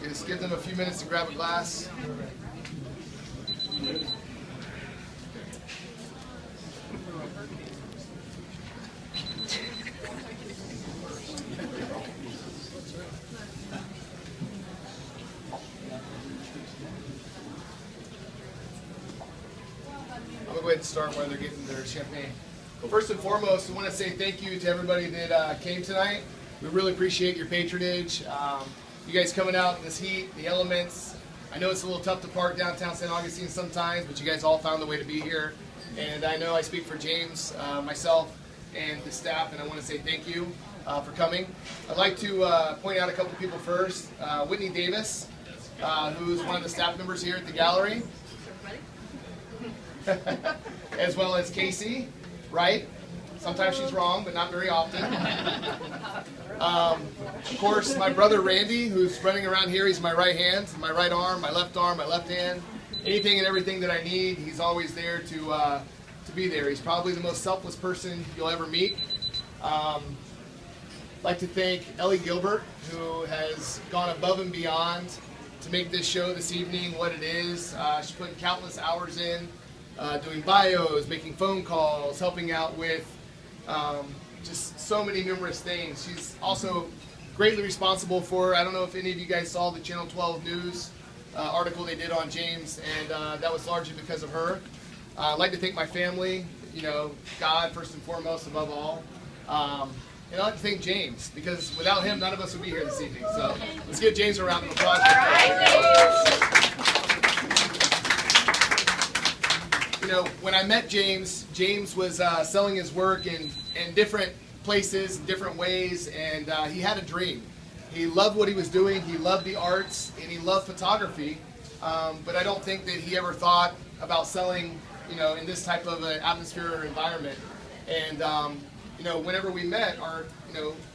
Just give them a few minutes to grab a glass. I'm going to go ahead and start while they're getting their champagne. Well, first and foremost, I want to say thank you to everybody that came tonight. We really appreciate your patronage. You guys coming out in this heat, the elements. I know it's a little tough to park downtown St. Augustine sometimes, but you guys all found a way to be here. And I know I speak for James, myself, and the staff, and I want to say thank you for coming. I'd like to point out a couple people first. Whitney Davis, who's one of the staff members here at the gallery. As well as Casey, right? Sometimes she's wrong, but not very often. Of course, my brother Randy, who's running around here. He's my right hand, my right arm, my left hand. Anything and everything that I need, he's always there to be there. He's probably the most selfless person you'll ever meet. I'd like to thank Ellie Gilbert, who has gone above and beyond to make this show this evening what it is. She's put countless hours in, doing bios, making phone calls, helping out with just so many numerous things. She's also greatly responsible for, I don't know if any of you guys saw the Channel 12 News article they did on James, and that was largely because of her. I'd like to thank my family, you know, God first and foremost above all. And I'd like to thank James, because without him, none of us would be here this evening. So let's give James a round of applause. You know, when I met James, James was selling his work in different places, in different ways, and he had a dream. He loved what he was doing, he loved the arts, and he loved photography, but I don't think that he ever thought about selling, you know, in this type of an atmosphere or environment. And, you know, whenever we met,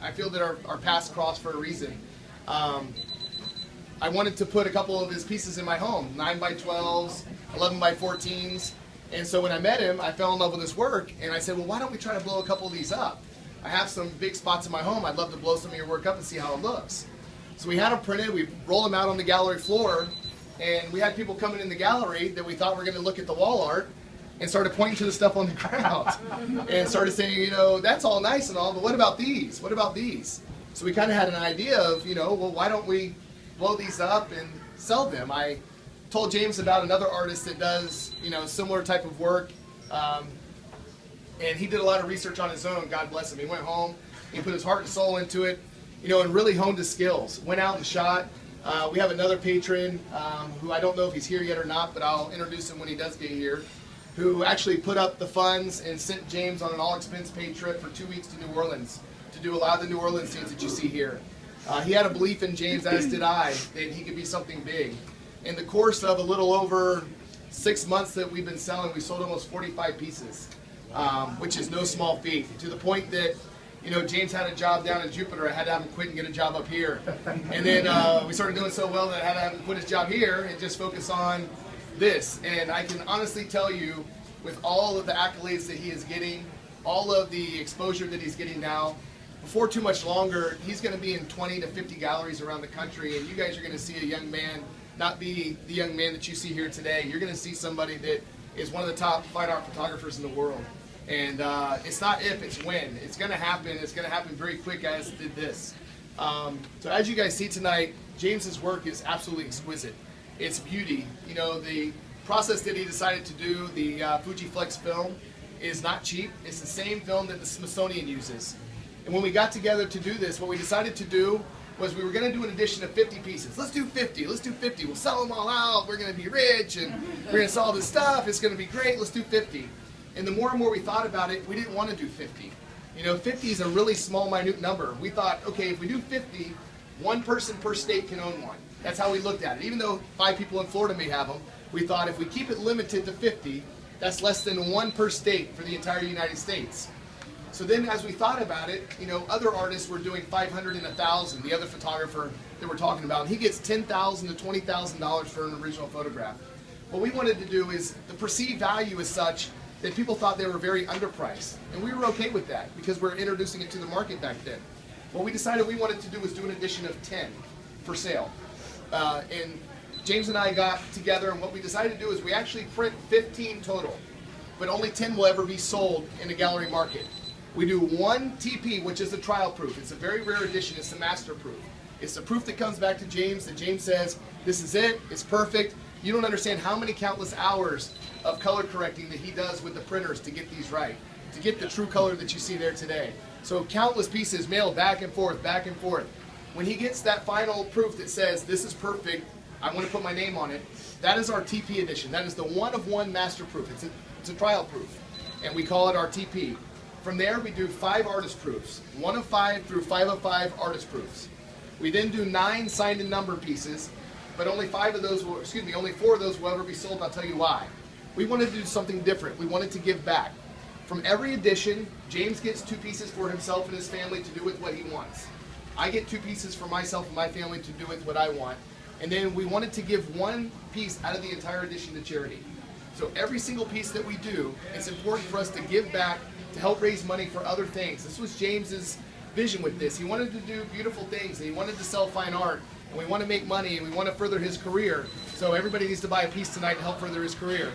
I feel that our paths crossed for a reason. I wanted to put a couple of his pieces in my home, 9x12s, 11x14s. And so when I met him, I fell in love with his work, and I said, well, why don't we try to blow a couple of these up? I have some big spots in my home. I'd love to blow some of your work up and see how it looks. So we had them printed, we rolled them out on the gallery floor, and we had people coming in the gallery that we thought were going to look at the wall art and started pointing to the stuff on the ground and started saying, you know, that's all nice and all, but what about these? What about these? So we kind of had an idea of, you know, well, why don't we blow these up and sell them? I told James about another artist that does, you know, similar type of work, and he did a lot of research on his own. God bless him. He went home, he put his heart and soul into it, you know, and really honed his skills. Went out and shot. We have another patron who I don't know if he's here yet or not, but I'll introduce him when he does get here, who actually put up the funds and sent James on an all-expense-paid trip for 2 weeks to New Orleans to do a lot of the New Orleans scenes that you see here. He had a belief in James, as did I, that he could be something big. In the course of a little over 6 months that we've been selling, we sold almost 45 pieces, which is no small feat, to the point that, you know, James had a job down in Jupiter. I had to have him quit and get a job up here. And then we started doing so well that I had to have him quit his job here and just focus on this. And I can honestly tell you, with all of the accolades that he is getting, all of the exposure that he's getting now, before too much longer, he's going to be in 20 to 50 galleries around the country, and you guys are going to see a young man not be the young man that you see here today. You're going to see somebody that is one of the top fine art photographers in the world. And it's not if, it's when. It's going to happen. It's going to happen very quick, as did this. So as you guys see tonight, James's work is absolutely exquisite. It's beauty. You know, the process that he decided to do, the Fujiflex film, is not cheap. It's the same film that the Smithsonian uses. And when we got together to do this, what we decided to do was we were going to do an edition of 50 pieces. Let's do 50. Let's do 50. We'll sell them all out. We're going to be rich, and we're going to sell all this stuff. It's going to be great. Let's do 50. And the more and more we thought about it, we didn't want to do 50. You know, 50 is a really small, minute number. We thought, okay, if we do 50, one person per state can own one. That's how we looked at it. Even though 5 people in Florida may have them, we thought if we keep it limited to 50, that's less than 1 per state for the entire United States. So then as we thought about it, you know, other artists were doing $500 and $1,000. The other photographer that we're talking about, he gets $10,000 to $20,000 for an original photograph. What we wanted to do is, the perceived value is such that people thought they were very underpriced. And we were okay with that because we're introducing it to the market back then. What we decided we wanted to do was do an edition of 10 for sale. And James and I got together, and what we decided to do is we actually print 15 total, but only 10 will ever be sold in the gallery market. We do one TP, which is a trial proof. It's a very rare edition. It's the master proof. It's the proof that comes back to James, that James says, this is it, it's perfect. You don't understand how many countless hours of color correcting that he does with the printers to get these right, to get the true color that you see there today. So countless pieces mailed back and forth, back and forth. When he gets that final proof that says, this is perfect, I want to put my name on it, that is our TP edition. That is the one-of-one master proof. It's a trial proof, and we call it our TP. From there, we do 5 artist proofs, 1 of 5 through 5 of 5 artist proofs. We then do 9 signed and numbered pieces, but only 5 of those will, only 4 of those will ever be sold. I'll tell you why. We wanted to do something different. We wanted to give back. From every edition, James gets 2 pieces for himself and his family to do with what he wants. I get 2 pieces for myself and my family to do with what I want. And then we wanted to give 1 piece out of the entire edition to charity. So every single piece that we do, it's important for us to give back, to help raise money for other things. This was James's vision with this. He wanted to do beautiful things, and he wanted to sell fine art, and we want to make money, and we want to further his career. So everybody needs to buy a piece tonight to help further his career.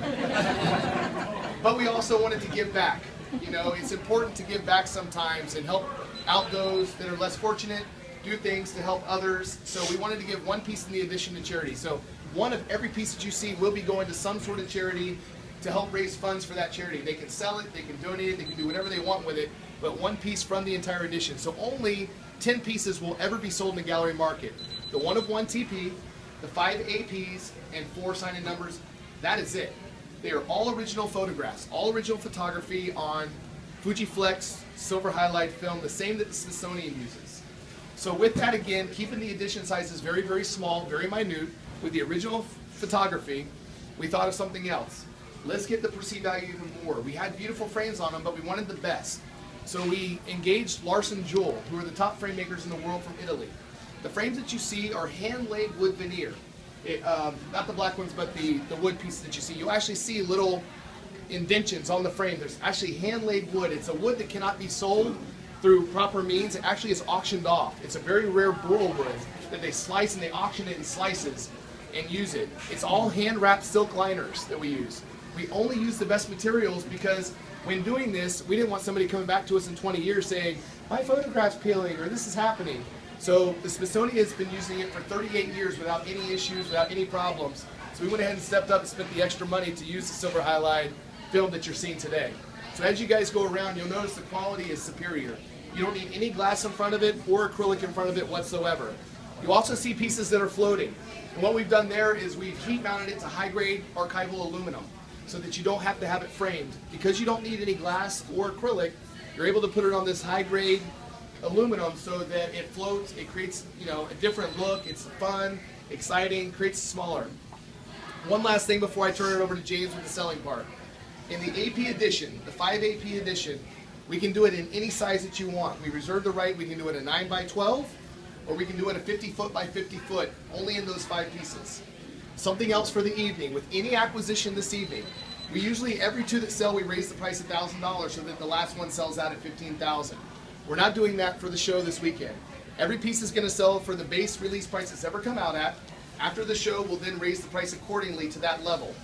But we also wanted to give back. You know, it's important to give back sometimes and help out those that are less fortunate, do things to help others. So we wanted to give 1 piece in the addition to charity. So 1 of every piece that you see will be going to some sort of charity to help raise funds for that charity. They can sell it, they can donate it, they can do whatever they want with it, but 1 piece from the entire edition. So only 10 pieces will ever be sold in the gallery market. The 1 of 1 TP, the 5 APs, and 4 signed and numbers. That is it. They are all original photographs, all original photography on Fujiflex silver highlight film, the same that the Smithsonian uses. So with that, again, keeping the edition sizes very, very small, very minute, with the original photography, we thought of something else. Let's get the perceived value even more. We had beautiful frames on them, but we wanted the best. So we engaged Larson Jewell, who are the top frame makers in the world from Italy. The frames that you see are hand-laid wood veneer. Not the black ones, but the wood pieces that you see. You'll actually see little indentions on the frame. There's actually hand-laid wood. It's a wood that cannot be sold through proper means. It actually is auctioned off. It's a very rare burl wood that they slice, and they auction it in slices and use it. It's all hand-wrapped silk liners that we use. We only use the best materials because when doing this, we didn't want somebody coming back to us in 20 years saying, my photograph's peeling, or this is happening. So the Smithsonian has been using it for 38 years without any issues, without any problems. So we went ahead and stepped up and spent the extra money to use the silver highlight film that you're seeing today. So as you guys go around, you'll notice the quality is superior. You don't need any glass in front of it or acrylic in front of it whatsoever. You also see pieces that are floating. And what we've done there is we've heat mounted it to high-grade archival aluminum, so that you don't have to have it framed. Because you don't need any glass or acrylic, you're able to put it on this high-grade aluminum so that it floats, it creates, you know, a different look, it's fun, exciting, creates smaller. One last thing before I turn it over to James with the selling part. In the AP edition, the 5 AP edition, we can do it in any size that you want. We reserve the right, we can do it a 9 by 12, or we can do it a 50 foot by 50 foot, only in those 5 pieces. Something else for the evening, with any acquisition this evening, we usually, every 2 that sell, we raise the price $1,000 so that the last one sells out at $15,000. We're not doing that for the show this weekend. Every piece is going to sell for the base release price it's ever come out at. After the show, we'll then raise the price accordingly to that level.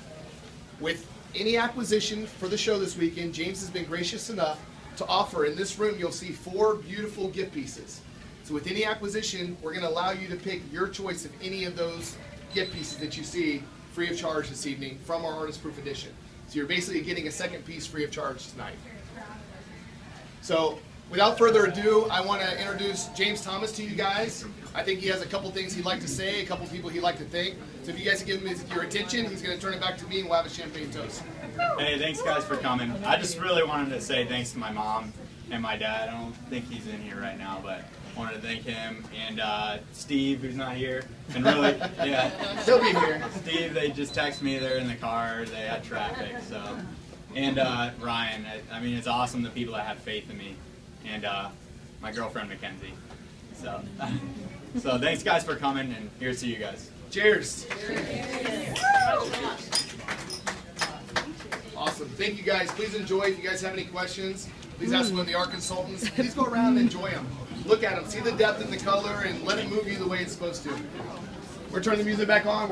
With any acquisition for the show this weekend, James has been gracious enough to offer, in this room you'll see 4 beautiful gift pieces. So with any acquisition, we're going to allow you to pick your choice of any of those gift pieces that you see free of charge this evening from our Artist Proof Edition. So you're basically getting a second piece free of charge tonight. So without further ado, I want to introduce James Thomas to you guys. I think he has a couple things he'd like to say, a couple people he'd like to thank. So if you guys give him your attention, he's going to turn it back to me and we'll have a champagne toast. Hey, thanks guys for coming. I just really wanted to say thanks to my mom and my dad. I don't think he's in here right now, but I wanted to thank him and Steve, who's not here. And really, yeah, He'll be here. Steve, they just texted me. They're in the car. They had traffic, so. And Ryan, I mean, it's awesome the people that have faith in me, and my girlfriend Mackenzie. So, so thanks guys for coming, and here's to you guys. Cheers. Awesome. Thank you guys. Please enjoy. If you guys have any questions, please ask one of the art consultants. Please go around and enjoy them. Look at them. See the depth and the color, and let it move you the way it's supposed to. We're turning the music back on.